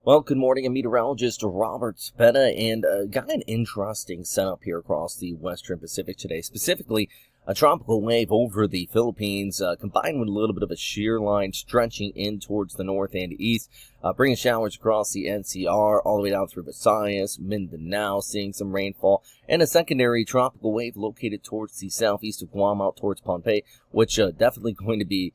Well, good morning. I'm meteorologist Robert Speta, and got an interesting setup here across the Western Pacific today. Specifically, a tropical wave over the Philippines, combined with a little bit of a shear line stretching in towards the north and east, bringing showers across the NCR all the way down through Visayas, Mindanao, seeing some rainfall, and a secondary tropical wave located towards the southeast of Guam out towards Pohnpei, which definitely going to be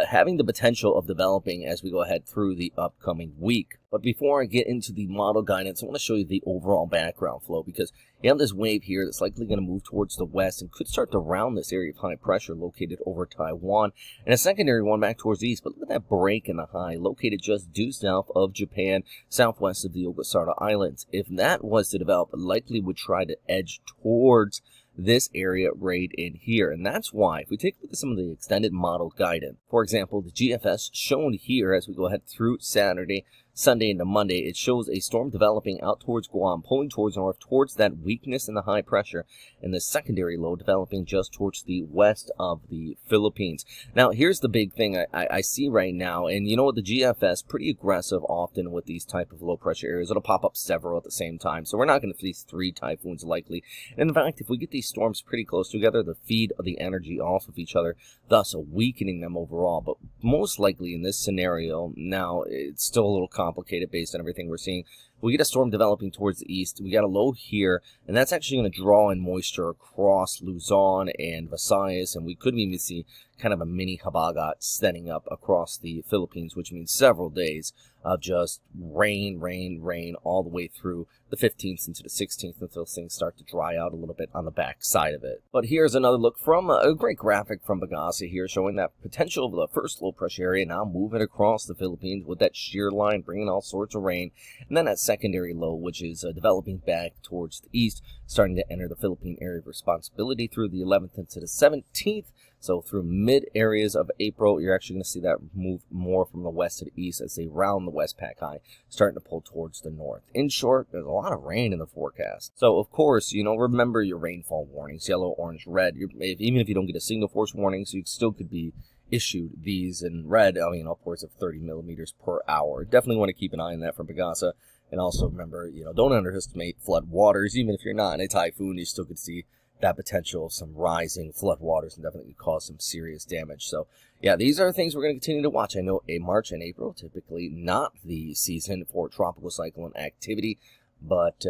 having the potential of developing as we go ahead through the upcoming week. But before I get into the model guidance, I want to show you the overall background flow because you have this wave here that's likely going to move towards the west and could start to round this area of high pressure located over Taiwan, and a secondary one back towards the east. But look at that break in the high located just due south of Japan, southwest of the Ogasawara Islands. If that was to develop, it likely would try to edge towards this area right in here. And that's why, if we take a look at some of the extended model guidance, for example, the GFS shown here as we go ahead through Saturday, Sunday into Monday, it shows a storm developing out towards Guam, pulling towards north, towards that weakness in the high pressure, and the secondary low developing just towards the west of the Philippines. Now, here's the big thing I see right now, and you know what, the GFS, pretty aggressive often with these type of low pressure areas. It'll pop up several at the same time, so we're not going to face 3 typhoons likely. And in fact, if we get these storms pretty close together, they'll feed the energy off of each other, thus weakening them overall. But most likely in this scenario, now it's still a little complicated based on everything we're seeing. We get a storm developing towards the east. We got a low here, and that's actually going to draw in moisture across Luzon and Visayas, and we could even see kind of a mini habagat setting up across the Philippines, which means several days of just rain all the way through the 15th into the 16th until things start to dry out a little bit on the back side of it. But here's another look from a great graphic from Bagasa here showing that potential of the first low pressure area now moving across the Philippines with that shear line bringing all sorts of rain, and then that secondary low, which is developing back towards the east, starting to enter the Philippine area of responsibility through the 11th into the 17th. So through mid areas of April, you're actually going to see that move more from the west to the east as they round the WestPac high, starting to pull towards the north. In short, there's a lot of rain in the forecast. So, of course, remember your rainfall warnings, yellow, orange, red. Even if you don't get a signal force warning, so you still could be issued these in red, upwards of 30 millimeters per hour. Definitely want to keep an eye on that from Pagasa. And also remember, don't underestimate flood waters. Even if you're not in a typhoon, you still could see that potential of some rising flood waters and definitely cause some serious damage. So, yeah, these are things we're going to continue to watch. I know March and April, typically not the season for tropical cyclone activity, but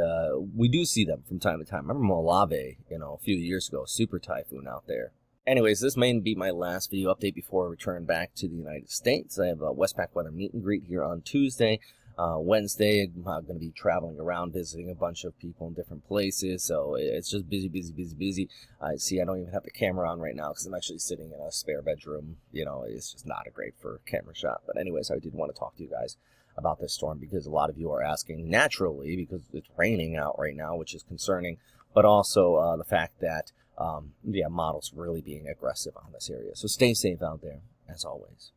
we do see them from time to time. I remember Molave, a few years ago, super typhoon out there. Anyways, this may be my last video update before I return back to the United States. I have a Westpac Weather meet and greet here on Tuesday. Wednesday, I'm going to be traveling around, visiting a bunch of people in different places, so it's just busy. I don't even have the camera on right now because I'm actually sitting in a spare bedroom. It's just not a great for camera shot. But anyways, I did want to talk to you guys about this storm because a lot of you are asking, naturally, because it's raining out right now, which is concerning, but also the fact that, models really being aggressive on this area. So stay safe out there, as always.